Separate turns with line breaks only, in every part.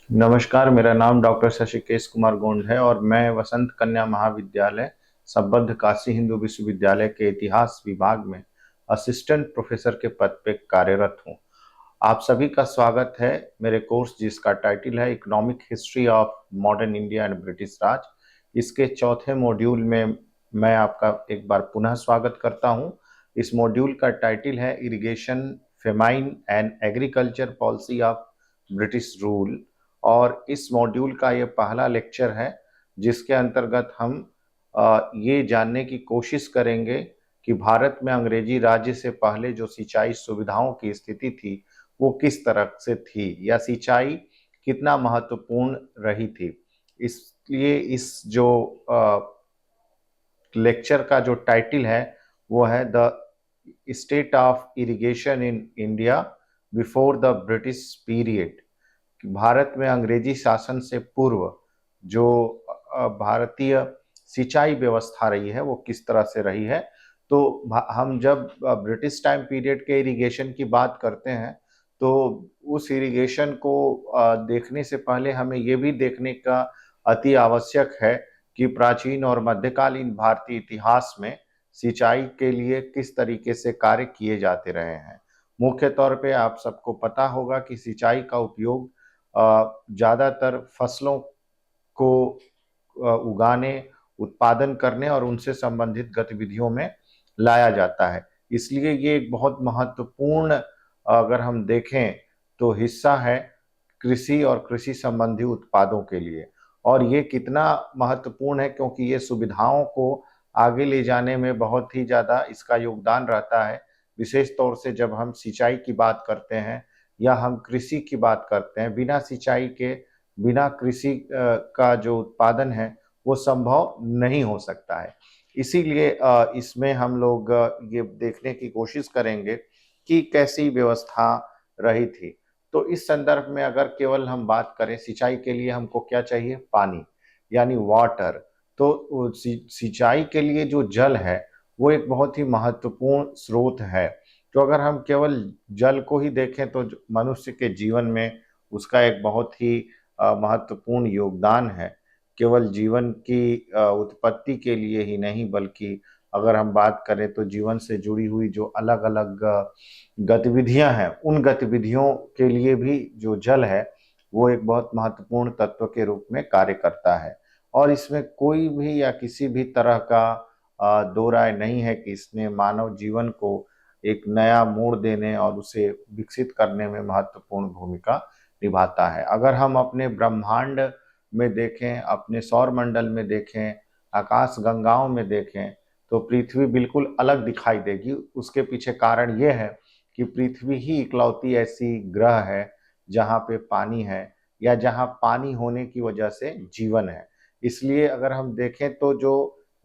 नमस्कार, मेरा नाम डॉक्टर शशिकेश कुमार गोंड है और मैं वसंत कन्या महाविद्यालय संबद्ध काशी हिंदू विश्वविद्यालय के इतिहास विभाग में असिस्टेंट प्रोफेसर के पद पे कार्यरत हूँ। आप सभी का स्वागत है मेरे कोर्स जिसका टाइटल है economic history of modern India and British Raj. इसके चौथे मॉड्यूल में मैं आपका एक बार पुनः स्वागत करता हूँ। इस मॉड्यूल का टाइटल है irrigation, famine and agriculture policy of British rule और इस मॉड्यूल का ये पहला लेक्चर है जिसके अंतर्गत हम ये जानने की कोशिश करेंगे कि भारत में अंग्रेजी राज्य से पहले जो सिंचाई सुविधाओं की स्थिति थी वो किस तरह से थी या सिंचाई कितना महत्वपूर्ण रही थी। इसलिए इस जो लेक्चर का जो टाइटल है वो है the state of irrigation in India before the British period. Bharat में अंग्रेजी शासन से पूर्व जो भारतीय सिंचाई व्यवस्था रही है वो किस तरह से रही है। तो हम जब ब्रिटिश टाइम पीरियड के इरिगेशन की बात करते हैं तो उस इरिगेशन को देखने से पहले हमें ये भी देखने का अति आवश्यक है कि प्राचीन और मध्यकालीन भारतीय इतिहास में सिंचाई के लिए किस तरीके से कार्य किए जाते रहे हैं। मुख्य तौर पे आप सबको पता होगा कि सिंचाई का उपयोग ज़्यादातर फसलों को उगाने, उत्पादन करने और उनसे संबंधित गतिविधियों में लाया जाता है। इसलिए ये एक बहुत महत्वपूर्ण अगर हम देखें तो हिस्सा है कृषि और कृषि संबंधी उत्पादों के लिए। और ये कितना महत्वपूर्ण है क्योंकि ये सुविधाओं को आगे ले जाने में बहुत ही ज़्यादा इसका योगदान रहता है। विशेष तौर से जब हम सिंचाई की बात करते हैं या हम कृषि की बात करते हैं, बिना सिंचाई के, बिना कृषि का जो उत्पादन है वो संभव नहीं हो सकता है। इसीलिए इसमें हम लोग ये देखने की कोशिश करेंगे कि कैसी व्यवस्था रही थी। तो इस संदर्भ में अगर केवल हम बात करें सिंचाई के लिए हमको क्या चाहिए, पानी यानी वाटर। तो सिंचाई के लिए जो जल है वो एक बहुत ही महत्वपूर्ण स्रोत है। तो अगर हम केवल जल को ही देखें तो मनुष्य के जीवन में उसका एक बहुत ही महत्वपूर्ण योगदान है। केवल जीवन की उत्पत्ति के लिए ही नहीं बल्कि अगर हम बात करें तो जीवन से जुड़ी हुई जो अलग अलग गतिविधियां हैं उन गतिविधियों के लिए भी जो जल है वो एक बहुत महत्वपूर्ण तत्व के रूप में कार्य करता है। और इसमें कोई भी या किसी भी तरह का दो राय नहीं है कि इसने मानव जीवन को एक नया मोड़ देने और उसे विकसित करने में महत्वपूर्ण भूमिका निभाता है। अगर हम अपने ब्रह्मांड में देखें, अपने सौर मंडल में देखें, आकाश गंगाओं में देखें तो पृथ्वी बिल्कुल अलग दिखाई देगी। उसके पीछे कारण यह है कि पृथ्वी ही इकलौती ऐसी ग्रह है जहाँ पे पानी है या जहाँ पानी होने की वजह से जीवन है। इसलिए अगर हम देखें तो जो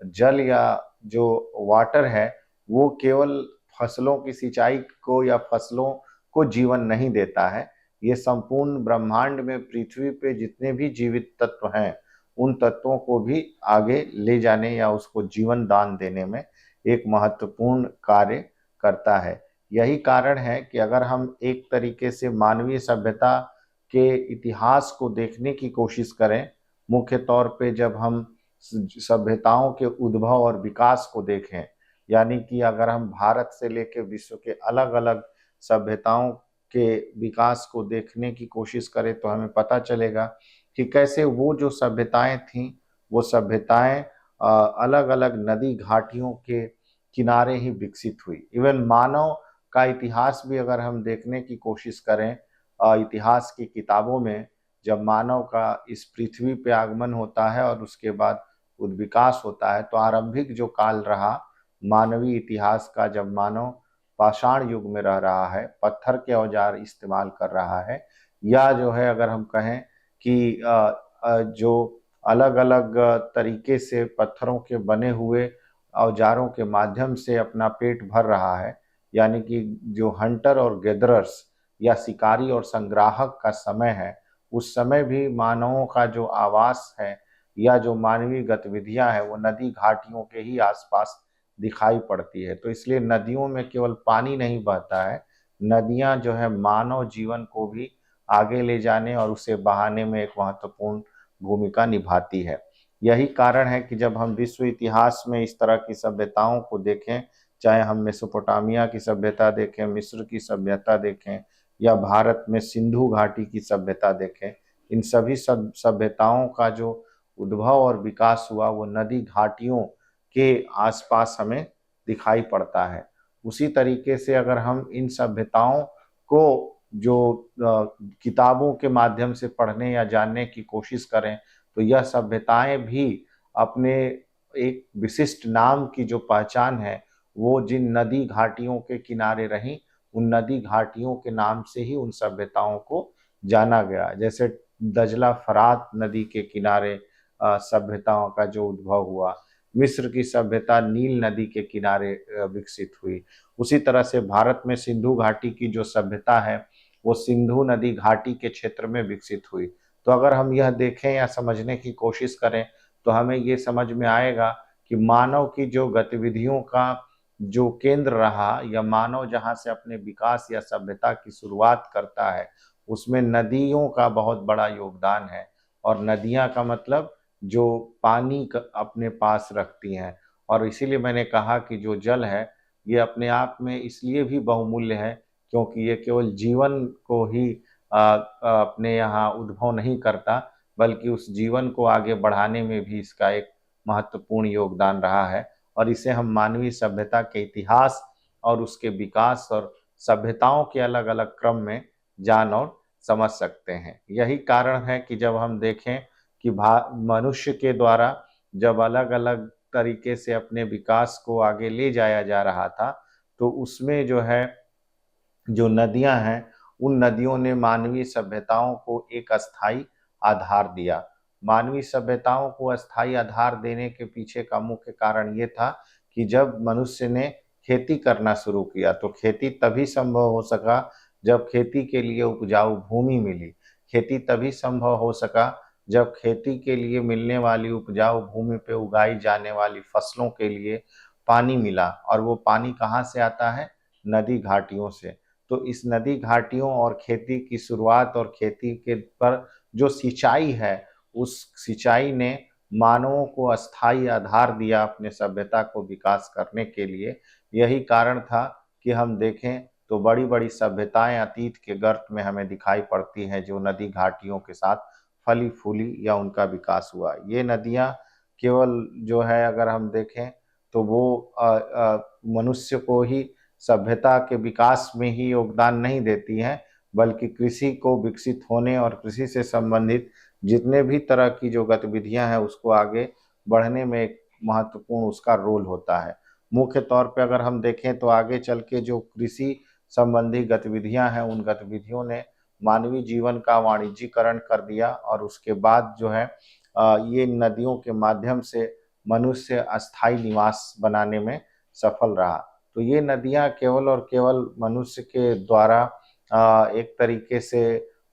जल या जो वाटर है वो केवल फसलों की सिंचाई को या फसलों को जीवन नहीं देता है। ये संपूर्ण ब्रह्मांड में पृथ्वी पे जितने भी जीवित तत्व हैं उन तत्वों को भी आगे ले जाने या उसको जीवन दान देने में एक महत्वपूर्ण कार्य करता है। यही कारण है कि अगर हम एक तरीके से मानवीय सभ्यता के इतिहास को देखने की कोशिश करें, मुख्य तौर पे जब हम सभ्यताओं के उद्भव और विकास को देखें, यानी कि अगर हम भारत से लेकर विश्व के अलग अलग सभ्यताओं के विकास को देखने की कोशिश करें तो हमें पता चलेगा कि कैसे वो जो सभ्यताएं थीं वो सभ्यताएं अलग अलग नदी घाटियों के किनारे ही विकसित हुई। इवन मानव का इतिहास भी अगर हम देखने की कोशिश करें इतिहास की किताबों में, जब मानव का इस पृथ्वी पे आगमन होता है और उसके बाद उद्विकास होता है तो आरंभिक जो काल रहा मानवीय इतिहास का, जब मानव पाषाण युग में रह रहा है, पत्थर के औजार इस्तेमाल कर रहा है, या जो है अगर हम कहें कि जो अलग अलग तरीके से पत्थरों के बने हुए औजारों के माध्यम से अपना पेट भर रहा है, यानी कि जो हंटर और गैदरर्स या शिकारी और संग्राहक का समय है, उस समय भी मानवों का जो आवास है या जो मानवीय गतिविधियां हैं वो नदी घाटियों के ही आसपास दिखाई पड़ती है। तो इसलिए नदियों में केवल पानी नहीं बहता है, नदियां जो है मानव जीवन को भी आगे ले जाने और उसे बढ़ाने में एक महत्वपूर्ण भूमिका निभाती है। यही कारण है कि जब हम विश्व इतिहास में इस तरह की सभ्यताओं को देखें, चाहे हम मेसोपोटामिया की सभ्यता देखें, मिस्र की सभ्यता देखें या भारत में सिंधु घाटी की सभ्यता देखें, इन सभी सभ्यताओं का जो उद्भव और विकास हुआ वो नदी घाटियों के आसपास हमें दिखाई पड़ता है। उसी तरीके से अगर हम इन सभ्यताओं को जो किताबों के माध्यम से पढ़ने या जानने की कोशिश करें तो यह सभ्यताएं भी अपने एक विशिष्ट नाम की जो पहचान है वो जिन नदी घाटियों के किनारे रहीं उन नदी घाटियों के नाम से ही उन सभ्यताओं को जाना गया। जैसे दजला फरात नदी के किनारे सभ्यताओं का जो उद्भव हुआ, मिस्र की सभ्यता नील नदी के किनारे विकसित हुई। उसी तरह से भारत में सिंधु घाटी की जो सभ्यता है वो सिंधु नदी घाटी के क्षेत्र में विकसित हुई। तो अगर हम यह देखें या समझने की कोशिश करें तो हमें ये समझ में आएगा कि मानव की जो गतिविधियों का जो केंद्र रहा या मानव जहाँ से अपने विकास या सभ्यता की शुरुआत करता है उसमें नदियों का बहुत बड़ा योगदान है। और नदियाँ का मतलब जो पानी अपने पास रखती हैं। और इसीलिए मैंने कहा कि जो जल है ये अपने आप में इसलिए भी बहुमूल्य है क्योंकि ये केवल जीवन को ही अपने यहाँ उद्भव नहीं करता बल्कि उस जीवन को आगे बढ़ाने में भी इसका एक महत्वपूर्ण योगदान रहा है। और इसे हम मानवीय सभ्यता के इतिहास और उसके विकास और सभ्यताओं के अलग अलग क्रम में जान और समझ सकते हैं। यही कारण है कि जब हम देखें कि मनुष्य के द्वारा जब अलग अलग तरीके से अपने विकास को आगे ले जाया जा रहा था तो उसमें जो है जो नदियां हैं उन नदियों ने मानवीय सभ्यताओं को एक अस्थाई आधार दिया। मानवीय सभ्यताओं को अस्थाई आधार देने के पीछे का मुख्य कारण ये था कि जब मनुष्य ने खेती करना शुरू किया तो खेती तभी संभव हो सका जब खेती के लिए उपजाऊ भूमि मिली। खेती तभी संभव हो सका जब खेती के लिए मिलने वाली उपजाऊ भूमि पे उगाई जाने वाली फसलों के लिए पानी मिला। और वो पानी कहाँ से आता है? नदी घाटियों से। तो इस नदी घाटियों और खेती की शुरुआत और खेती के पर जो सिंचाई है उस सिंचाई ने मानवों को अस्थाई आधार दिया अपने सभ्यता को विकास करने के लिए। यही कारण था कि हम देखें तो बड़ी बड़ी सभ्यताएं अतीत के गर्त में हमें दिखाई पड़ती हैं जो नदी घाटियों के साथ फली फूली या उनका विकास हुआ। ये नदियाँ केवल जो है अगर हम देखें तो वो मनुष्य को ही सभ्यता के विकास में ही योगदान नहीं देती हैं बल्कि कृषि को विकसित होने और कृषि से संबंधित जितने भी तरह की जो गतिविधियां हैं उसको आगे बढ़ने में एक महत्वपूर्ण उसका रोल होता है। मुख्य तौर पे अगर हम देखें तो आगे चल के जो कृषि संबंधी गतिविधियां हैं उन गतिविधियों ने मानवीय जीवन का वाणिज्यीकरण कर दिया और उसके बाद जो है ये नदियों के माध्यम से मनुष्य अस्थायी निवास बनाने में सफल रहा। तो ये नदियाँ केवल और केवल मनुष्य के द्वारा एक तरीके से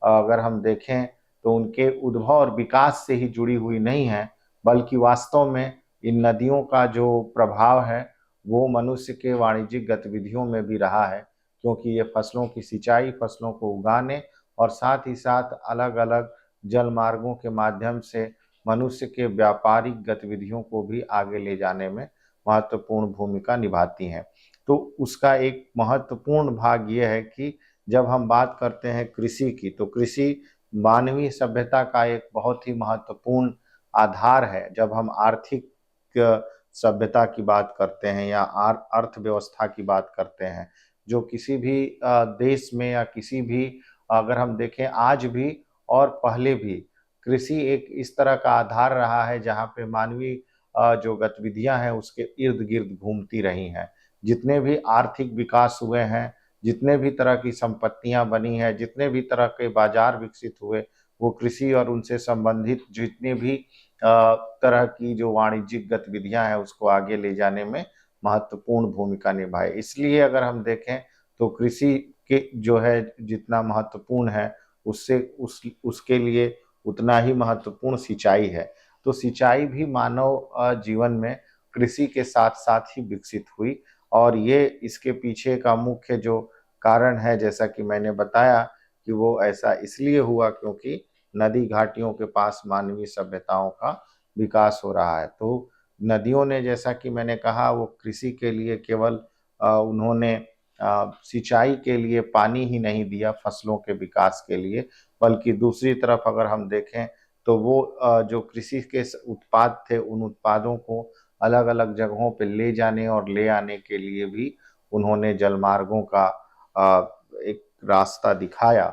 अगर हम देखें तो उनके उद्भव और विकास से ही जुड़ी हुई नहीं है बल्कि वास्तव में इन नदियों का जो प्रभाव है वो मनुष्य के वाणिज्यिक गतिविधियों में भी रहा है क्योंकि ये फसलों की सिंचाई, फसलों को उगाने और साथ ही साथ अलग अलग जल मार्गों के माध्यम से मनुष्य के व्यापारिक गतिविधियों को भी आगे ले जाने में महत्वपूर्ण भूमिका निभाती हैं। तो उसका एक महत्वपूर्ण भाग ये है कि जब हम बात करते हैं कृषि की तो कृषि मानवीय सभ्यता का एक बहुत ही महत्वपूर्ण आधार है। जब हम आर्थिक सभ्यता की बात करते हैं या अर्थव्यवस्था की बात करते हैं जो किसी भी देश में या किसी भी अगर हम देखें आज भी और पहले भी कृषि एक इस तरह का आधार रहा है जहाँ पे मानवीय जो गतिविधियां हैं उसके इर्द गिर्द घूमती रही हैं। जितने भी आर्थिक विकास हुए हैं, जितने भी तरह की संपत्तियां बनी हैं, जितने भी तरह के बाजार विकसित हुए वो कृषि और उनसे संबंधित जितने भी तरह की जो वाणिज्यिक गतिविधियां हैं उसको आगे ले जाने में महत्वपूर्ण भूमिका निभाए। इसलिए अगर हम देखें तो कृषि के जो है जितना महत्वपूर्ण है उससे उसके लिए उतना ही महत्वपूर्ण सिंचाई है। तो सिंचाई भी मानव जीवन में कृषि के साथ साथ ही विकसित हुई और ये इसके पीछे का मुख्य जो कारण है जैसा कि मैंने बताया कि वो ऐसा इसलिए हुआ क्योंकि नदी घाटियों के पास मानवीय सभ्यताओं का विकास हो रहा है। तो नदियों ने, जैसा कि मैंने कहा, वो कृषि के लिए केवल उन्होंने सिंचाई के लिए पानी ही नहीं दिया फसलों के विकास के लिए, बल्कि दूसरी तरफ अगर हम देखें तो वो जो कृषि के उत्पाद थे उन उत्पादों को अलग अलग जगहों पे ले जाने और ले आने के लिए भी उन्होंने जलमार्गों का एक रास्ता दिखाया।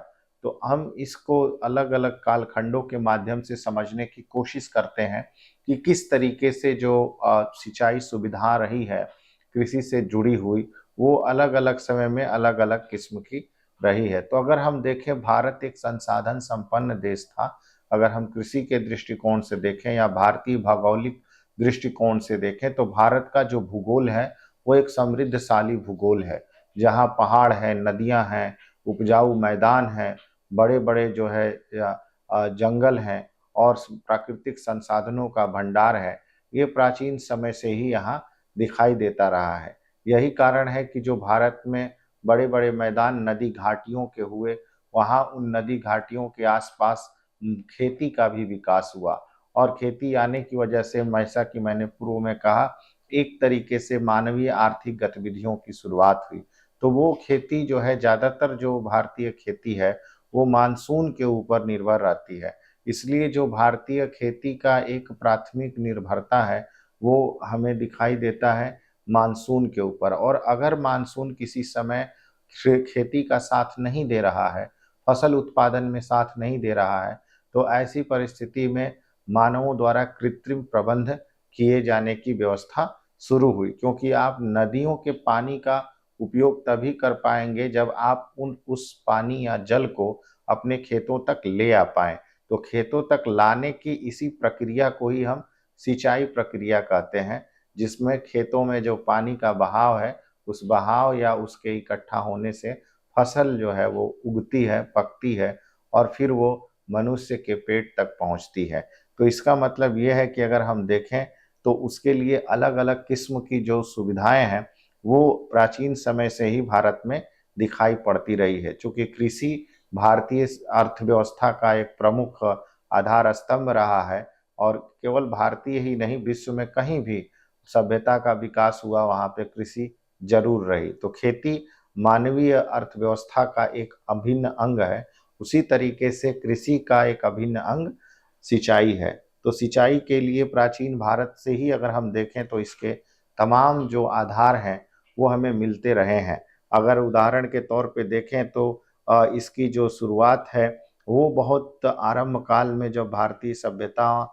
तो हम इसको अलग अलग कालखंडों के माध्यम से समझने की कोशिश करते हैं कि किस तरीके से जो सिंचाई सुविधा रही है कृषि से जुड़ी हुई, वो अलग अलग समय में अलग अलग किस्म की रही है। तो अगर हम देखें, भारत एक संसाधन संपन्न देश था। अगर हम कृषि के दृष्टिकोण से देखें या भारतीय भौगोलिक दृष्टिकोण से देखें तो भारत का जो भूगोल है वो एक समृद्धशाली भूगोल है, जहाँ पहाड़ है, नदियां हैं, उपजाऊ मैदान है, बड़े बड़े जो है जंगल हैं और प्राकृतिक संसाधनों का भंडार है। ये प्राचीन समय से ही यहाँ दिखाई देता रहा है। यही कारण है कि जो भारत में बड़े बड़े मैदान नदी घाटियों के हुए, वहाँ उन नदी घाटियों के आसपास खेती का भी विकास हुआ। और खेती आने की वजह से, जैसा कि मैंने पूर्व में कहा, एक तरीके से मानवीय आर्थिक गतिविधियों की शुरुआत हुई। तो वो खेती जो है, ज़्यादातर जो भारतीय खेती है वो मानसून के ऊपर निर्भर रहती है। इसलिए जो भारतीय खेती का एक प्राथमिक निर्भरता है वो हमें दिखाई देता है मानसून के ऊपर। और अगर मानसून किसी समय खेती का साथ नहीं दे रहा है, फसल उत्पादन में साथ नहीं दे रहा है, तो ऐसी परिस्थिति में मानवों द्वारा कृत्रिम प्रबंध किए जाने की व्यवस्था शुरू हुई। क्योंकि आप नदियों के पानी का उपयोग तभी कर पाएंगे जब आप उस पानी या जल को अपने खेतों तक ले आ पाएं। तो खेतों तक लाने की इसी प्रक्रिया को ही हम सिंचाई प्रक्रिया कहते हैं, जिसमें खेतों में जो पानी का बहाव है, उस बहाव या उसके इकट्ठा होने से फसल जो है वो उगती है, पकती है और फिर वो मनुष्य के पेट तक पहुंचती है। तो इसका मतलब ये है कि अगर हम देखें तो उसके लिए अलग अलग किस्म की जो सुविधाएं हैं वो प्राचीन समय से ही भारत में दिखाई पड़ती रही है। चूंकि कृषि भारतीय अर्थव्यवस्था का एक प्रमुख आधार स्तंभ रहा है और केवल भारतीय ही नहीं, विश्व में कहीं भी सभ्यता का विकास हुआ वहां पे कृषि जरूर रही। तो खेती मानवीय अर्थव्यवस्था का एक अभिन्न अंग है। उसी तरीके से कृषि का एक अभिन्न अंग सिंचाई है। तो सिंचाई के लिए प्राचीन भारत से ही अगर हम देखें तो इसके तमाम जो आधार हैं वो हमें मिलते रहे हैं। अगर उदाहरण के तौर पे देखें तो इसकी जो शुरुआत है वो बहुत आरंभ काल में जब भारतीय सभ्यता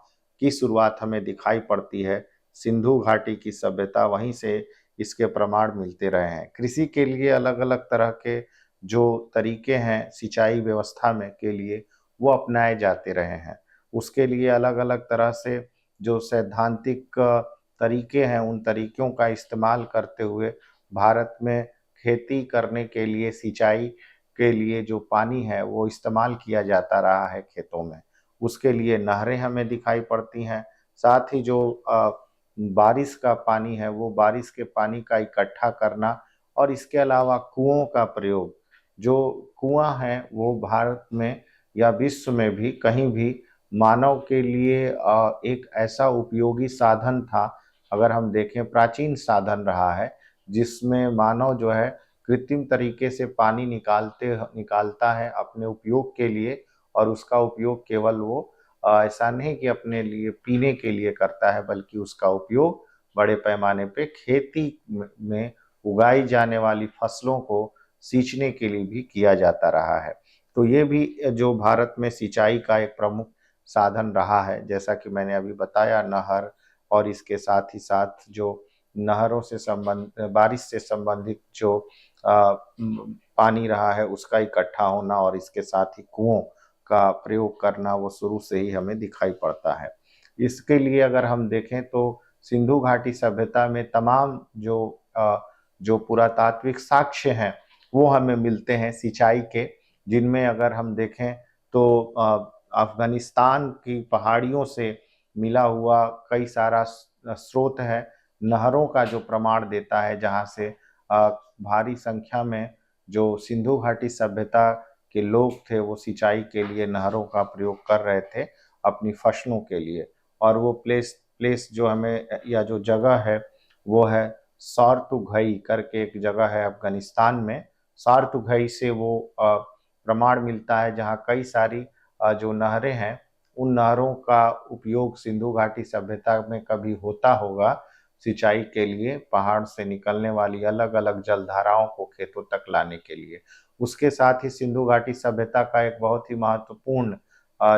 की शुरुआत हमें दिखाई पड़ती है, सिंधु घाटी की सभ्यता, वहीं से इसके प्रमाण मिलते रहे हैं। कृषि के लिए अलग अलग तरह के जो तरीके हैं सिंचाई व्यवस्था में के लिए वो अपनाए जाते रहे हैं। उसके लिए अलग अलग तरह से जो सैद्धांतिक तरीके हैं उन तरीकों का इस्तेमाल करते हुए भारत में खेती करने के लिए, सिंचाई के लिए जो पानी है वो इस्तेमाल किया जाता रहा है खेतों में। उसके लिए नहरें हमें दिखाई पड़ती हैं। साथ ही जो बारिश का पानी है वो बारिश के पानी का इकट्ठा करना और इसके अलावा कुओं का प्रयोग। जो कुआं है वो भारत में या विश्व में भी कहीं भी मानव के लिए एक ऐसा उपयोगी साधन था। अगर हम देखें, प्राचीन साधन रहा है जिसमें मानव जो है कृत्रिम तरीके से पानी निकालता है अपने उपयोग के लिए। और उसका उपयोग केवल वो ऐसा नहीं कि अपने लिए पीने के लिए करता है, बल्कि उसका उपयोग बड़े पैमाने पे खेती में उगाई जाने वाली फसलों को सींचने के लिए भी किया जाता रहा है। तो ये भी जो भारत में सिंचाई का एक प्रमुख साधन रहा है, जैसा कि मैंने अभी बताया, नहर और इसके साथ ही साथ जो नहरों से बारिश से संबंधित जो पानी रहा है उसका इकट्ठा होना और इसके साथ ही कुओं का प्रयोग करना वो शुरू से ही हमें दिखाई पड़ता है। इसके लिए अगर हम देखें तो सिंधु घाटी सभ्यता में तमाम जो पुरातात्विक साक्ष्य हैं वो हमें मिलते हैं सिंचाई के, जिनमें अगर हम देखें तो अफगानिस्तान की पहाड़ियों से मिला हुआ कई सारा स्रोत है नहरों का, जो प्रमाण देता है, जहाँ से भारी संख्या में जो सिंधु घाटी सभ्यता के लोग थे वो सिंचाई के लिए नहरों का प्रयोग कर रहे थे अपनी फसलों के लिए। और वो प्लेस प्लेस जो हमें या जो जगह है वो है सारतुघई करके एक जगह है अफगानिस्तान में। सारतुघई से वो प्रमाण मिलता है जहाँ कई सारी जो नहरें हैं उन नहरों का उपयोग सिंधु घाटी सभ्यता में कभी होता होगा सिंचाई के लिए, पहाड़ से निकलने वाली अलग अलग जलधाराओं को खेतों तक लाने के लिए। उसके साथ ही सिंधु घाटी सभ्यता का एक बहुत ही महत्वपूर्ण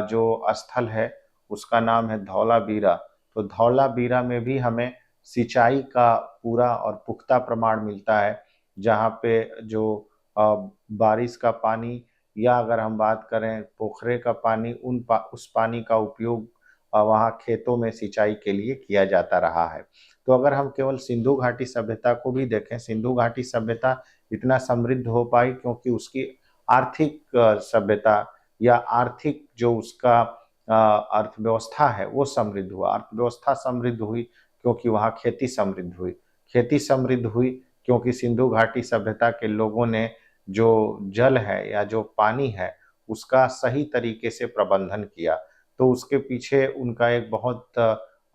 जो स्थल है उसका नाम है धौलावीरा। तो धौलावीरा में भी हमें सिंचाई का पूरा और पुख्ता प्रमाण मिलता है, जहाँ पे जो बारिश का पानी या अगर हम बात करें पोखरे का पानी उस पानी का उपयोग वहाँ खेतों में सिंचाई के लिए किया जाता रहा है। तो अगर हम केवल सिंधु घाटी सभ्यता को भी देखें, सिंधु घाटी सभ्यता इतना समृद्ध हो पाई क्योंकि उसकी आर्थिक सभ्यता या आर्थिक जो उसका अर्थव्यवस्था है वो समृद्ध हुआ। अर्थव्यवस्था समृद्ध हुई क्योंकि वहाँ खेती समृद्ध हुई। खेती समृद्ध हुई क्योंकि सिंधु घाटी सभ्यता के लोगों ने जो जल है या जो पानी है उसका सही तरीके से प्रबंधन किया। तो उसके पीछे उनका एक बहुत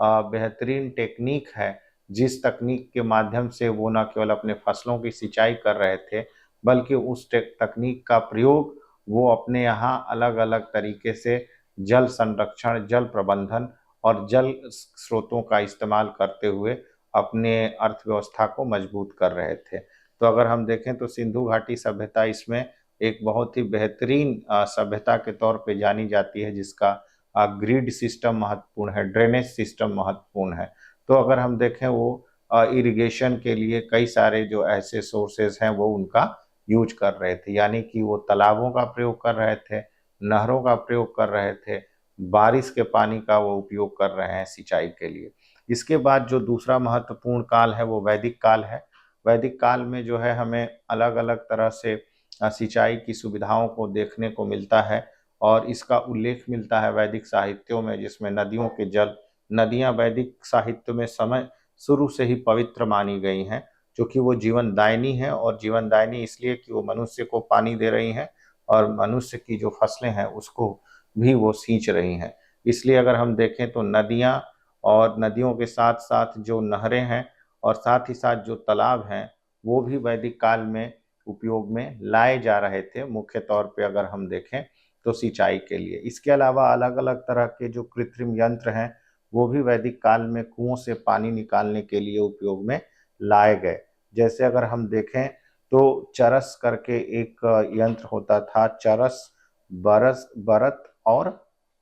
बेहतरीन टेक्निक है, जिस तकनीक के माध्यम से वो न केवल अपने फसलों की सिंचाई कर रहे थे बल्कि उस तकनीक का प्रयोग वो अपने यहाँ अलग अलग तरीके से जल संरक्षण, जल प्रबंधन और जल स्रोतों का इस्तेमाल करते हुए अपने अर्थव्यवस्था को मजबूत कर रहे थे। तो अगर हम देखें तो सिंधु घाटी सभ्यता इसमें एक बहुत ही बेहतरीन सभ्यता के तौर पे जानी जाती है, जिसका ग्रिड सिस्टम महत्वपूर्ण है, ड्रेनेज सिस्टम महत्वपूर्ण है। तो अगर हम देखें वो इरिगेशन के लिए कई सारे जो ऐसे सोर्सेज हैं वो उनका यूज कर रहे थे, यानी कि वो तालाबों का प्रयोग कर रहे थे, नहरों का प्रयोग कर रहे थे, बारिश के पानी का वो उपयोग कर रहे हैं सिंचाई के लिए। इसके बाद जो दूसरा महत्वपूर्ण काल है वो वैदिक काल है। वैदिक काल में जो है हमें अलग अलग तरह से सिंचाई की सुविधाओं को देखने को मिलता है और इसका उल्लेख मिलता है वैदिक साहित्यों में, जिसमें नदियों के जल, नदियाँ वैदिक साहित्य में समय शुरू से ही पवित्र मानी गई हैं, क्योंकि वो जीवनदायिनी है। और जीवनदायिनी इसलिए कि वो मनुष्य को पानी दे रही हैं और मनुष्य की जो फसलें हैं उसको भी वो सींच रही हैं। इसलिए अगर हम देखें तो नदियाँ और नदियों के साथ साथ जो नहरें हैं और साथ ही साथ जो तालाब हैं वो भी वैदिक काल में उपयोग में लाए जा रहे थे, मुख्य तौर पे अगर हम देखें तो सिंचाई के लिए। इसके अलावा अलग अलग तरह के जो कृत्रिम यंत्र हैं वो भी वैदिक काल में कुओं से पानी निकालने के लिए उपयोग में लाए गए। जैसे अगर हम देखें तो चरस करके एक यंत्र होता था, चरस, बरस, बरत और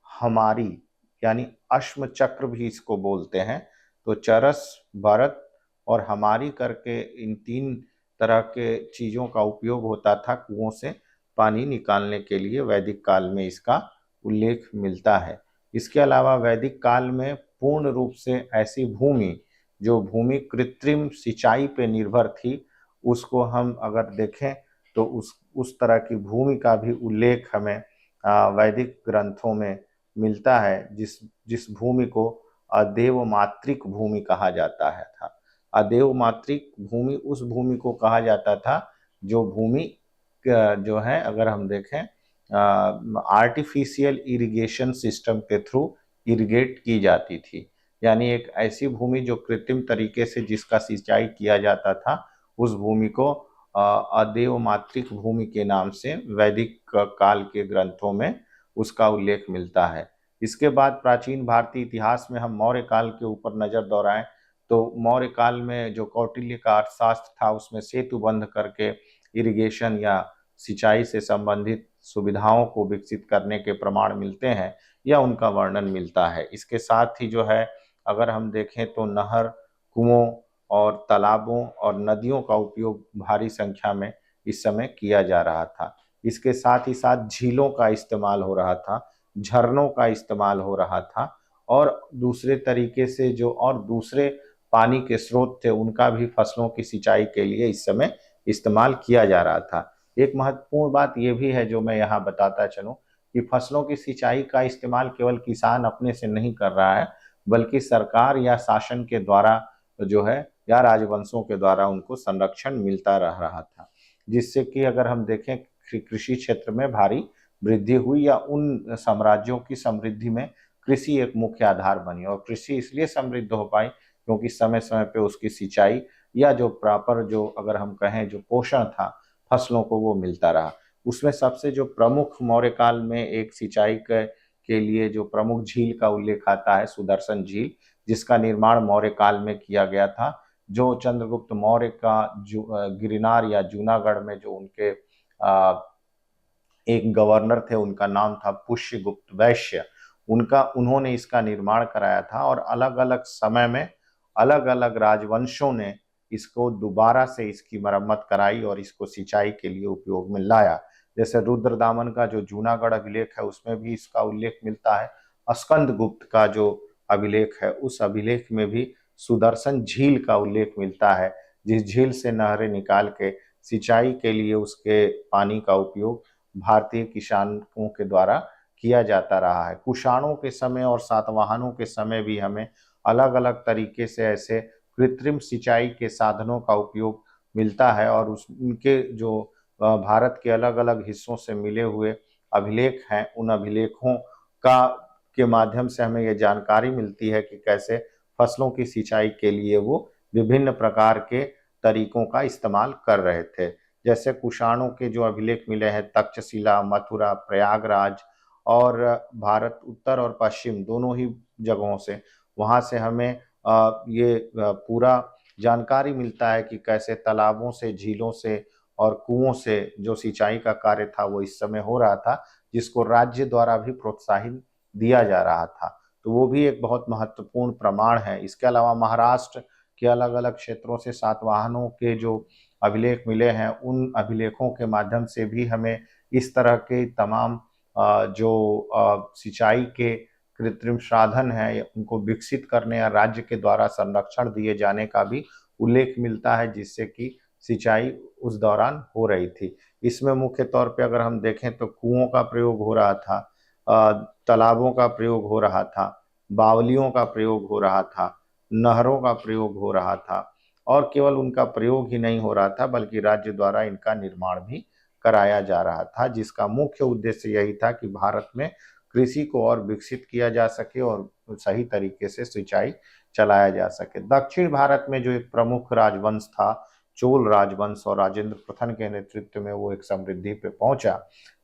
हमारी, यानी अश्म चक्र भी इसको बोलते हैं। तो चरस, भरत और हमारी करके इन तीन तरह के चीज़ों का उपयोग होता था कुओं से पानी निकालने के लिए। वैदिक काल में इसका उल्लेख मिलता है। इसके अलावा वैदिक काल में पूर्ण रूप से ऐसी भूमि, जो भूमि कृत्रिम सिंचाई पे निर्भर थी, उसको हम अगर देखें तो उस तरह की भूमि का भी उल्लेख हमें वैदिक ग्रंथों में मिलता है, जिस जिस भूमि को अदेव मातृक भूमि कहा जाता है था। अदेव मातृक भूमि उस भूमि को कहा जाता था जो भूमि जो है अगर हम देखें आर्टिफिशियल इरिगेशन सिस्टम के थ्रू इरिगेट की जाती थी, यानी एक ऐसी भूमि जो कृत्रिम तरीके से जिसका सिंचाई किया जाता था, उस भूमि को अदेव मातृक भूमि के नाम से वैदिक काल के ग्रंथों में उसका उल्लेख मिलता है। इसके बाद प्राचीन भारतीय इतिहास में हम मौर्य काल के ऊपर नजर दौड़ाएं तो मौर्य काल में जो कौटिल्य का अर्थशास्त्र था उसमें सेतु बंध करके इरिगेशन या सिंचाई से संबंधित सुविधाओं को विकसित करने के प्रमाण मिलते हैं या उनका वर्णन मिलता है। इसके साथ ही जो है अगर हम देखें तो नहर, कुओं और तालाबों और नदियों का उपयोग भारी संख्या में इस समय किया जा रहा था। इसके साथ ही साथ झीलों का इस्तेमाल हो रहा था, झरनों का इस्तेमाल हो रहा था और दूसरे तरीके से जो और दूसरे पानी के स्रोत थे उनका भी फसलों की सिंचाई के लिए इस समय इस्तेमाल किया जा रहा था। एक महत्वपूर्ण बात यह भी है जो मैं यहाँ बताता चलूँ कि फसलों की सिंचाई का इस्तेमाल केवल किसान अपने से नहीं कर रहा है, बल्कि सरकार या शासन के द्वारा जो है या राजवंशों के द्वारा उनको संरक्षण मिलता रह रहा था, जिससे कि अगर हम देखें कृषि क्षेत्र में भारी वृद्धि हुई, या उन साम्राज्यों की समृद्धि में कृषि एक मुख्य आधार बनी। और कृषि इसलिए समृद्ध हो पाई क्योंकि समय समय पे उसकी सिंचाई या जो प्रॉपर, जो अगर हम कहें जो पोषण था फसलों को, वो मिलता रहा। उसमें सबसे जो प्रमुख मौर्य काल में एक सिंचाई के लिए जो प्रमुख झील का उल्लेख आता है, सुदर्शन झील, जिसका निर्माण मौर्य काल में किया गया था। जो चंद्रगुप्त मौर्य का गिरनार या जूनागढ़ में जो उनके एक गवर्नर थे, उनका नाम था पुष्यगुप्त वैश्य, उन्होंने इसका निर्माण कराया था। और अलग अलग समय में अलग अलग राजवंशों ने इसको दोबारा से इसकी मरम्मत कराई और इसको सिंचाई के लिए उपयोग में लाया। जैसे रुद्रदामन का जो जूनागढ़ अभिलेख है उसमें भी इसका उल्लेख मिलता है। स्कंदगुप्त का जो अभिलेख है उस अभिलेख में भी सुदर्शन झील का उल्लेख मिलता है, जिस झील से नहरें निकाल के सिंचाई के लिए उसके पानी का उपयोग भारतीय किसानों के द्वारा किया जाता रहा है। कुषाणों के समय और सातवाहनों के समय भी हमें अलग अलग तरीके से ऐसे कृत्रिम सिंचाई के साधनों का उपयोग मिलता है। और उनके जो भारत के अलग अलग हिस्सों से मिले हुए अभिलेख हैं, उन अभिलेखों का के माध्यम से हमें ये जानकारी मिलती है कि कैसे फसलों की सिंचाई के लिए वो विभिन्न प्रकार के तरीकों का इस्तेमाल कर रहे थे। जैसे कुषाणों के जो अभिलेख मिले हैं तक्षशिला, मथुरा, प्रयागराज और भारत उत्तर और पश्चिम दोनों ही जगहों से, वहाँ से हमें ये पूरा जानकारी मिलता है कि कैसे तालाबों से, झीलों से और कुओं से जो सिंचाई का कार्य था वो इस समय हो रहा था, जिसको राज्य द्वारा भी प्रोत्साहन दिया जा रहा था। तो वो भी एक बहुत महत्वपूर्ण प्रमाण है। इसके अलावा महाराष्ट्र के अलग अलग क्षेत्रों से सातवाहनों के जो अभिलेख मिले हैं, उन अभिलेखों के माध्यम से भी हमें इस तरह के तमाम जो सिंचाई के कृत्रिम साधन हैं उनको विकसित करने या राज्य के द्वारा संरक्षण दिए जाने का भी उल्लेख मिलता है, जिससे कि सिंचाई उस दौरान हो रही थी। इसमें मुख्य तौर पे अगर हम देखें तो कुओं का प्रयोग हो रहा था, तालाबों का प्रयोग हो रहा था, बावलियों का प्रयोग हो रहा था, नहरों का प्रयोग हो रहा था। और केवल उनका प्रयोग ही नहीं हो रहा था बल्कि राज्य द्वारा इनका निर्माण भी कराया जा रहा था, जिसका मुख्य उद्देश्य यही था कि भारत में कृषि को और विकसित किया जा सके और सही तरीके से सिंचाई चलाया जा सके। दक्षिण भारत में जो एक प्रमुख राजवंश था चोल राजवंश, और राजेंद्र प्रथम के नेतृत्व में वो एक समृद्धि पे पहुंचा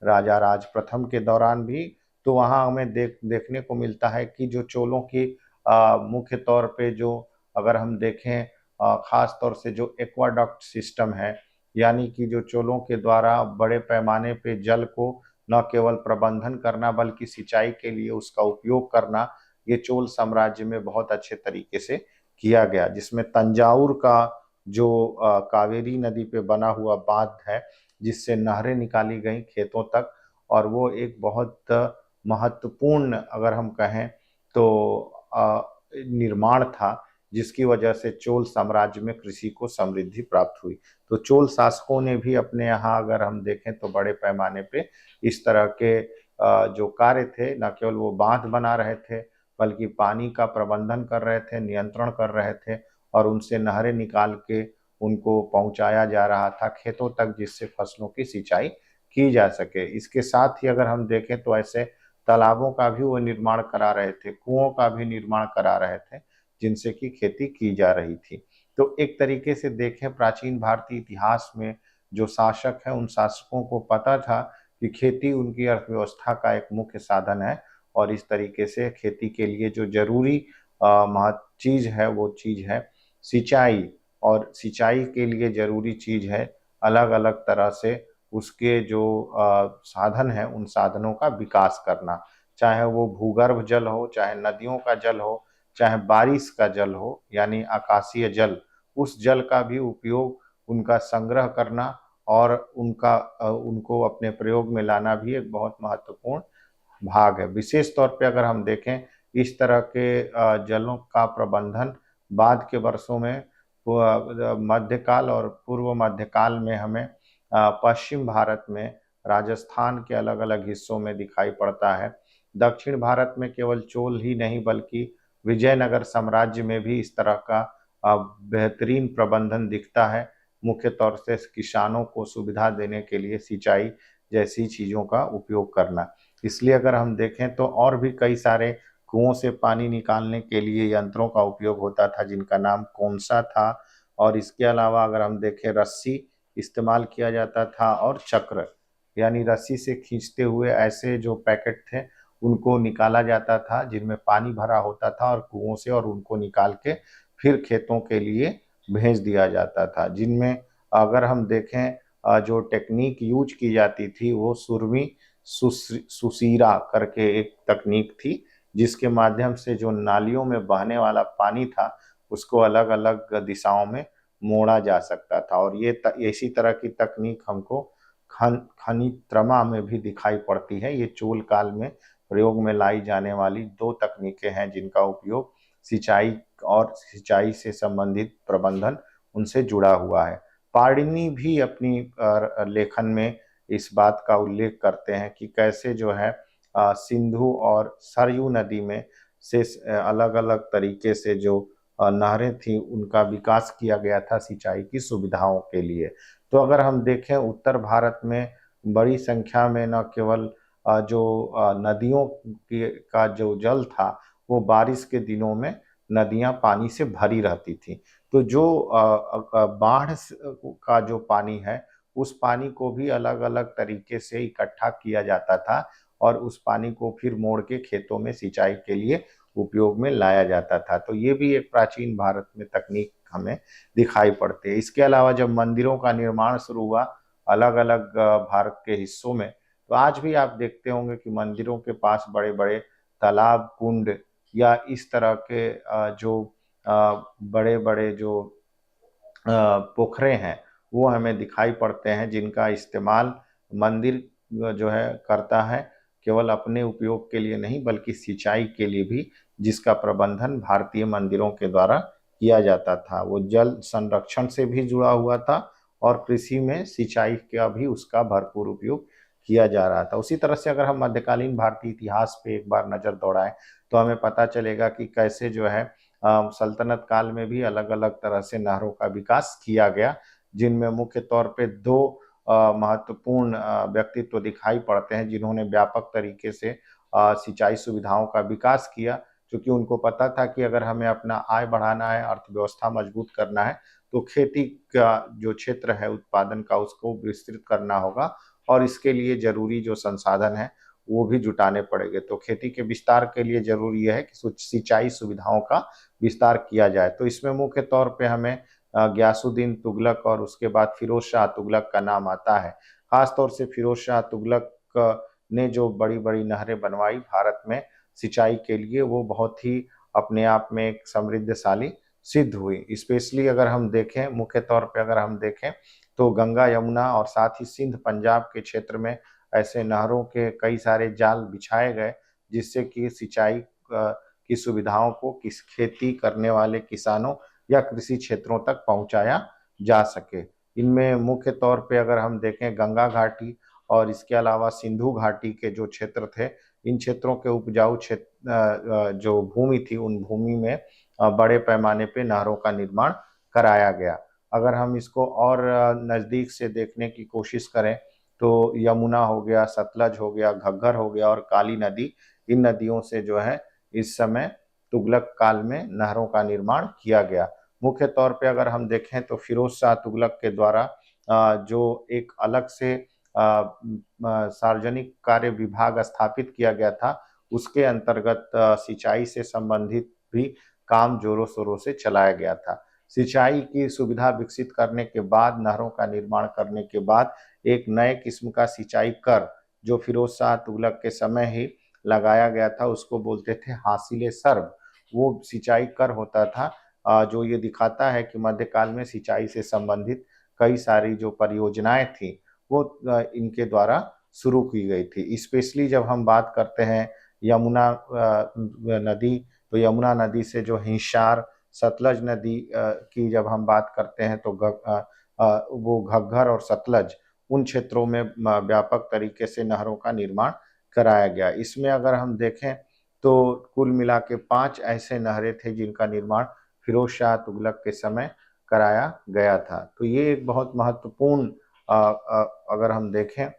राजा राज प्रथम के दौरान भी। तो वहाँ हमें देखने को मिलता है कि जो चोलों की मुख्य तौर पे जो अगर हम देखें खास तौर से जो एक्वाडक्ट सिस्टम है, यानी कि जो चोलों के द्वारा बड़े पैमाने पे जल को न केवल प्रबंधन करना बल्कि सिंचाई के लिए उसका उपयोग करना, ये चोल साम्राज्य में बहुत अच्छे तरीके से किया गया। जिसमें तंजाउर का जो कावेरी नदी पे बना हुआ बांध है, जिससे नहरें निकाली गई खेतों तक, और वो एक बहुत महत्वपूर्ण अगर हम कहें तो निर्माण था, जिसकी वजह से चोल साम्राज्य में कृषि को समृद्धि प्राप्त हुई। तो चोल शासकों ने भी अपने यहाँ अगर हम देखें तो बड़े पैमाने पे इस तरह के जो कार्य थे, न केवल वो बांध बना रहे थे बल्कि पानी का प्रबंधन कर रहे थे, नियंत्रण कर रहे थे, और उनसे नहरें निकाल के उनको पहुंचाया जा रहा था खेतों तक, जिससे फसलों की सिंचाई की जा सके। इसके साथ ही अगर हम देखें तो ऐसे तालाबों का भी वो निर्माण करा रहे थे, कुओं का भी निर्माण करा रहे थे, जिनसे कि खेती की जा रही थी। तो एक तरीके से देखें प्राचीन भारतीय इतिहास में जो शासक हैं, उन शासकों को पता था कि खेती उनकी अर्थव्यवस्था का एक मुख्य साधन है, और इस तरीके से खेती के लिए जो जरूरी महत्व चीज है वो चीज है सिंचाई। और सिंचाई के लिए जरूरी चीज है अलग अलग तरह से उसके जो साधन है उन साधनों का विकास करना, चाहे वो भूगर्भ जल हो, चाहे नदियों का जल हो, चाहे बारिश का जल हो यानी आकाशीय जल, उस जल का भी उपयोग उनका संग्रह करना और उनको अपने प्रयोग में लाना भी एक बहुत महत्वपूर्ण भाग है। विशेष तौर पे अगर हम देखें इस तरह के जलों का प्रबंधन बाद के वर्षों में मध्यकाल और पूर्व मध्यकाल में हमें पश्चिम भारत में राजस्थान के अलग अलग हिस्सों में दिखाई पड़ता है। दक्षिण भारत में केवल चोल ही नहीं बल्कि विजयनगर साम्राज्य में भी इस तरह का बेहतरीन प्रबंधन दिखता है। मुख्य तौर से किसानों को सुविधा देने के लिए सिंचाई जैसी चीज़ों का उपयोग करना। इसलिए अगर हम देखें तो और भी कई सारे कुओं से पानी निकालने के लिए यंत्रों का उपयोग होता था, जिनका नाम कोंसा था। और इसके अलावा अगर हम देखें, रस्सी इस्तेमाल किया जाता था और चक्र, यानी रस्सी से खींचते हुए ऐसे जो पैकेट थे उनको निकाला जाता था जिनमें पानी भरा होता था और कुओं से, और उनको निकाल के फिर खेतों के लिए भेज दिया जाता था। जिनमें अगर हम देखें जो टेक्निक यूज की जाती थी वो सुरमी सुसीरा करके एक तकनीक थी, जिसके माध्यम से जो नालियों में बहने वाला पानी था उसको अलग अलग दिशाओं में मोड़ा जा सकता था। और ये इसी तरह की तकनीक हमको खनित्रमा में भी दिखाई पड़ती है। ये चोल काल में प्रयोग में लाई जाने वाली दो तकनीकें हैं जिनका उपयोग सिंचाई और सिंचाई से संबंधित प्रबंधन उनसे जुड़ा हुआ है। पाणिनि भी अपनी लेखन में इस बात का उल्लेख करते हैं कि कैसे जो है सिंधु और सरयू नदी में से अलग अलग तरीके से जो नहरें थी उनका विकास किया गया था सिंचाई की सुविधाओं के लिए। तो अगर हम देखें उत्तर भारत में बड़ी संख्या में न केवल जो नदियों का जो जल था वो बारिश के दिनों में नदियां पानी से भरी रहती थी। तो जो बाढ़ का जो पानी है उस पानी को भी अलग अलग तरीके से इकट्ठा किया जाता था और उस पानी को फिर मोड़ के खेतों में सिंचाई के लिए उपयोग में लाया जाता था। तो ये भी एक प्राचीन भारत में तकनीक हमें दिखाई पड़ती है। इसके अलावा जब मंदिरों का निर्माण शुरू हुआ अलग अलग भारत के हिस्सों में, तो आज भी आप देखते होंगे कि मंदिरों के पास बड़े बड़े तालाब, कुंड या इस तरह के जो बड़े बड़े जो पोखरे हैं वो हमें दिखाई पड़ते हैं, जिनका इस्तेमाल मंदिर जो है करता है, केवल अपने उपयोग के लिए नहीं बल्कि सिंचाई के लिए भी, जिसका प्रबंधन भारतीय मंदिरों के द्वारा किया जाता था। वो जल संरक्षण से भी जुड़ा हुआ था और कृषि में सिंचाई का भी उसका भरपूर उपयोग किया जा रहा था। उसी तरह से अगर हम मध्यकालीन भारतीय इतिहास पे एक बार नज़र दौड़ाएं तो हमें पता चलेगा कि कैसे जो है सल्तनत काल में भी अलग अलग तरह से नहरों का विकास किया गया, जिनमें मुख्य तौर पे दो महत्वपूर्ण व्यक्तित्व दिखाई पड़ते हैं जिन्होंने व्यापक तरीके से सिंचाई सुविधाओं का विकास किया, क्योंकि उनको पता था कि अगर हमें अपना आय बढ़ाना है, अर्थव्यवस्था मजबूत करना है, तो खेती का जो क्षेत्र है उत्पादन का उसको विस्तृत करना होगा और इसके लिए जरूरी जो संसाधन है वो भी जुटाने पड़ेंगे। तो खेती के विस्तार के लिए जरूरी है कि सिंचाई सुविधाओं का विस्तार किया जाए। तो इसमें मुख्य तौर पे हमें गयासुद्दीन तुगलक और उसके बाद फिरोज शाह तुगलक का नाम आता है। खासतौर से फिरोज शाह तुगलक ने जो बड़ी बड़ी नहरें बनवाई भारत में सिंचाई के लिए, वो बहुत ही अपने आप में एक समृद्धशाली सिद्ध हुई। स्पेशली अगर हम देखें, मुख्य तौर पे अगर हम देखें तो गंगा, यमुना और साथ ही सिंध पंजाब के क्षेत्र में ऐसे नहरों के कई सारे जाल बिछाए गए, जिससे कि सिंचाई की सुविधाओं को किस खेती करने वाले किसानों या कृषि क्षेत्रों तक पहुंचाया जा सके। इनमें मुख्य तौर पे अगर हम देखें गंगा घाटी और इसके अलावा सिंधु घाटी के जो क्षेत्र थे, इन क्षेत्रों के उपजाऊ क्षेत्र जो भूमि थी उन भूमि में बड़े पैमाने पे नहरों का निर्माण कराया गया। अगर हम इसको और नज़दीक से देखने की कोशिश करें तो यमुना हो गया, सतलज हो गया, घग्गर हो गया और काली नदी, इन नदियों से जो है इस समय तुगलक काल में नहरों का निर्माण किया गया। मुख्य तौर पे अगर हम देखें तो फिरोज शाह तुगलक के द्वारा जो एक अलग से सार्वजनिक कार्य विभाग स्थापित किया गया था, उसके अंतर्गत सिंचाई से संबंधित भी काम जोरों शोरों से चलाया गया था। सिंचाई की सुविधा विकसित करने के बाद, नहरों का निर्माण करने के बाद एक नए किस्म का सिंचाई कर जो फिरोज शाह तुगलक के समय ही लगाया गया था, उसको बोलते थे हासिल सर्व। वो सिंचाई कर होता था जो ये दिखाता है कि मध्यकाल में सिंचाई से संबंधित कई सारी जो परियोजनाएं थी वो इनके द्वारा शुरू की गई थी। स्पेशली जब हम बात करते हैं यमुना नदी, तो यमुना नदी से जो हिसार, सतलज नदी की जब हम बात करते हैं तो वो घग्गर और सतलज, उन क्षेत्रों में व्यापक तरीके से नहरों का निर्माण कराया गया। इसमें अगर हम देखें तो कुल मिला के 5 ऐसे नहरें थे जिनका निर्माण फिरोज शाह तुगलक के समय कराया गया था। तो ये एक बहुत महत्वपूर्ण अगर हम देखें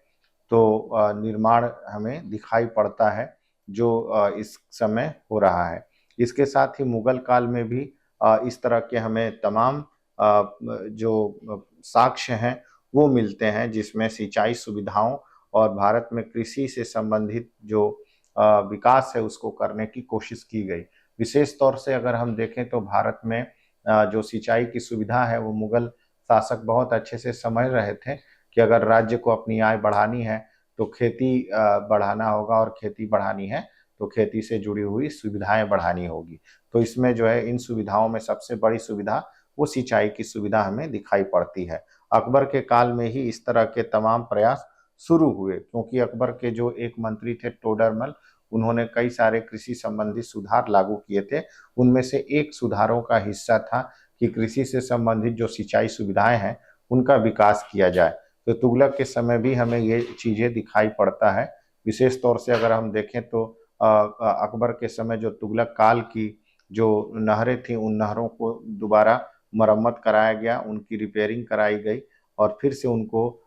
तो निर्माण हमें दिखाई पड़ता है जो इस समय हो रहा है। इसके साथ ही मुगल काल में भी इस तरह के हमें तमाम जो साक्ष्य हैं वो मिलते हैं, जिसमें सिंचाई सुविधाओं और भारत में कृषि से संबंधित जो विकास है उसको करने की कोशिश की गई। विशेष तौर से अगर हम देखें तो भारत में जो सिंचाई की सुविधा है वो मुगल शासक बहुत अच्छे से समझ रहे थे कि अगर राज्य को अपनी आय बढ़ानी है तो खेती बढ़ाना होगा, और खेती बढ़ानी है तो खेती से जुड़ी हुई सुविधाएं बढ़ानी होगी। तो इसमें जो है इन सुविधाओं में सबसे बड़ी सुविधा वो सिंचाई की सुविधा हमें दिखाई पड़ती है। अकबर के काल में ही इस तरह के तमाम प्रयास शुरू हुए, क्योंकि अकबर के जो एक मंत्री थे टोडरमल, उन्होंने कई सारे कृषि संबंधी सुधार लागू किए थे। उनमें से एक सुधारों का हिस्सा था कि कृषि से संबंधित जो सिंचाई सुविधाएं हैं उनका विकास किया जाए। तो तुगलक के समय भी हमें ये चीजें दिखाई पड़ता है। विशेष तौर से अगर हम देखें तो अकबर के समय जो तुगलक काल की जो नहरें थी उन नहरों को दोबारा मरम्मत कराया गया, उनकी रिपेयरिंग कराई गई और फिर से उनको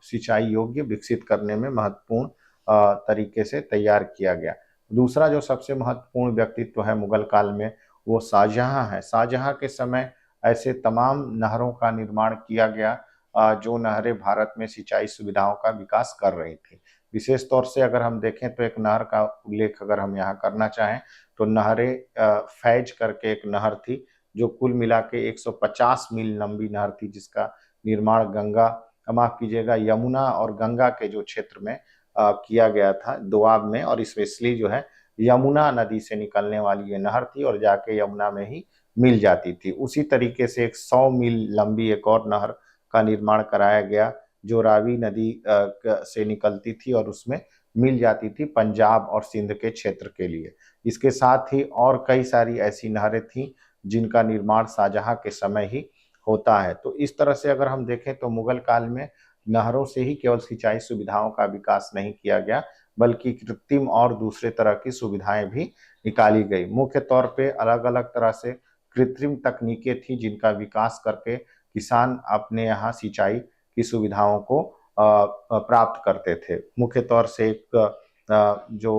सिंचाई योग्य विकसित करने में महत्वपूर्ण तरीके से तैयार किया गया। दूसरा जो सबसे महत्वपूर्ण व्यक्तित्व है मुगल काल में वो शाहजहां है। शाहजहां के समय ऐसे तमाम नहरों का निर्माण किया गया जो नहरें भारत में सिंचाई सुविधाओं का विकास कर रही थी। विशेष तौर से अगर हम देखें तो एक नहर का उल्लेख अगर हम यहाँ करना चाहें तो नहरे फैज करके एक नहर थी जो कुल मिला के 150 मील लंबी नहर थी, जिसका निर्माण गंगा, माफ कीजिएगा, यमुना और गंगा के जो क्षेत्र में किया गया था दोआब में, और स्पेशली जो है यमुना नदी से निकलने वाली ये नहर थी और जाके यमुना में ही मिल जाती थी। उसी तरीके से एक 100 मील लंबी एक और नहर का निर्माण कराया गया जो रावी नदी से निकलती थी और उसमें मिल जाती थी पंजाब और सिंध के क्षेत्र के लिए। इसके साथ ही और कई सारी ऐसी नहरें थीं जिनका निर्माण शाहजहां के समय ही होता है। तो इस तरह से अगर हम देखें तो मुगल काल में नहरों से ही केवल सिंचाई सुविधाओं का विकास नहीं किया गया, बल्कि कृत्रिम और दूसरे तरह की सुविधाएं भी निकाली गई। मुख्य तौर पे अलग अलग तरह से कृत्रिम तकनीकें थी जिनका विकास करके किसान अपने यहाँ सिंचाई की सुविधाओं को प्राप्त करते थे। मुख्य तौर से एक जो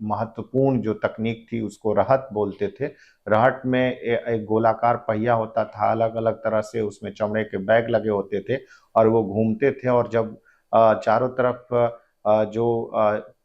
महत्वपूर्ण जो तकनीक थी उसको रहट बोलते थे। रहट में एक गोलाकार पहिया होता था, अलग अलग तरह से उसमें चमड़े के बैग लगे होते थे और वो घूमते थे, और जब चारों तरफ जो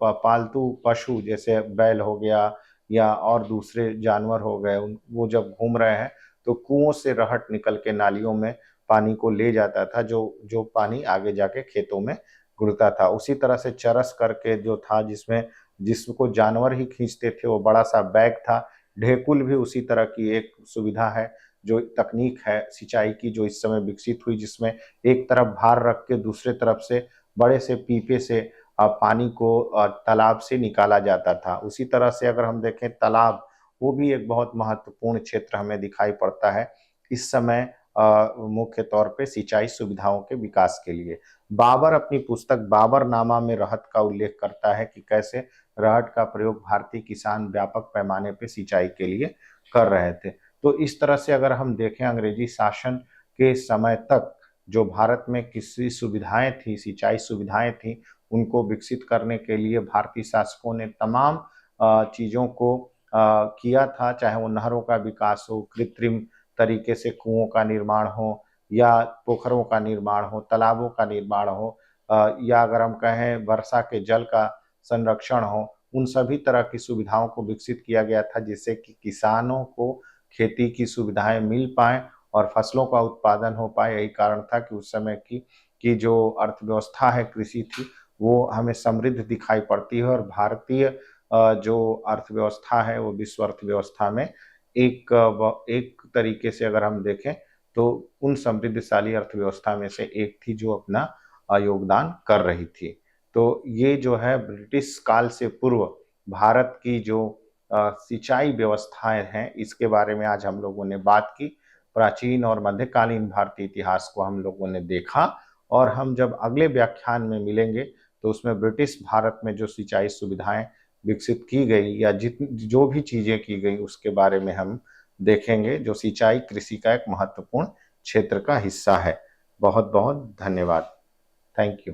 पालतू पशु जैसे बैल हो गया या और दूसरे जानवर हो गए वो जब घूम रहे हैं तो कुओं से रहट निकल के नालियों में पानी को ले जाता था, जो जो पानी आगे जाके खेतों में गुड़ता था। उसी तरह से चरस करके जो था जिसको जानवर ही खींचते थे, वो बड़ा सा बैग था। ढेकुल भी उसी तरह की एक सुविधा है, जो तकनीक है सिंचाई की जो इस समय विकसित हुई, जिसमें एक तरफ भार रख के दूसरे तरफ से बड़े से पीपे से पानी को तालाब से निकाला जाता था। उसी तरह से अगर हम देखें तालाब, वो भी एक बहुत महत्वपूर्ण क्षेत्र हमें दिखाई पड़ता है इस समय मुख्य तौर पे सिंचाई सुविधाओं के विकास के लिए। बाबर अपनी पुस्तक बाबरनामा में रहट का उल्लेख करता है कि कैसे रहट का प्रयोग भारतीय किसान व्यापक पैमाने पे सिंचाई के लिए कर रहे थे। तो इस तरह से अगर हम देखें अंग्रेजी शासन के समय तक जो भारत में कृषि सुविधाएं थी, सिंचाई सुविधाएं थी, उनको विकसित करने के लिए भारतीय शासकों ने तमाम चीज़ों को किया था, चाहे वो नहरों का विकास हो, कृत्रिम तरीके से कुओं का निर्माण हो या पोखरों का निर्माण हो, तालाबों का निर्माण हो, या अगर हम कहें वर्षा के जल का संरक्षण हो, उन सभी तरह की सुविधाओं को विकसित किया गया था जिससे कि किसानों को खेती की सुविधाएं मिल पाएं और फसलों का उत्पादन हो पाए। यही कारण था कि उस समय की जो अर्थव्यवस्था है कृषि थी वो हमें समृद्ध दिखाई पड़ती है, और भारतीय जो अर्थव्यवस्था है वो विश्व अर्थव्यवस्था में एक तरीके से अगर हम देखें तो उन समृद्धशाली अर्थव्यवस्था में से एक थी जो अपना योगदान कर रही थी। तो ये जो है ब्रिटिश काल से पूर्व भारत की जो सिंचाई व्यवस्थाएं हैं इसके बारे में आज हम लोगों ने बात की। प्राचीन और मध्यकालीन भारतीय इतिहास को हम लोगों ने देखा, और हम जब अगले व्याख्यान में मिलेंगे तो उसमें ब्रिटिश भारत में जो सिंचाई सुविधाएं विकसित की गई या जो भी चीजें की गई उसके बारे में हम देखेंगे, जो सिंचाई कृषि का एक महत्वपूर्ण क्षेत्र का हिस्सा है। बहुत बहुत धन्यवाद। Thank you.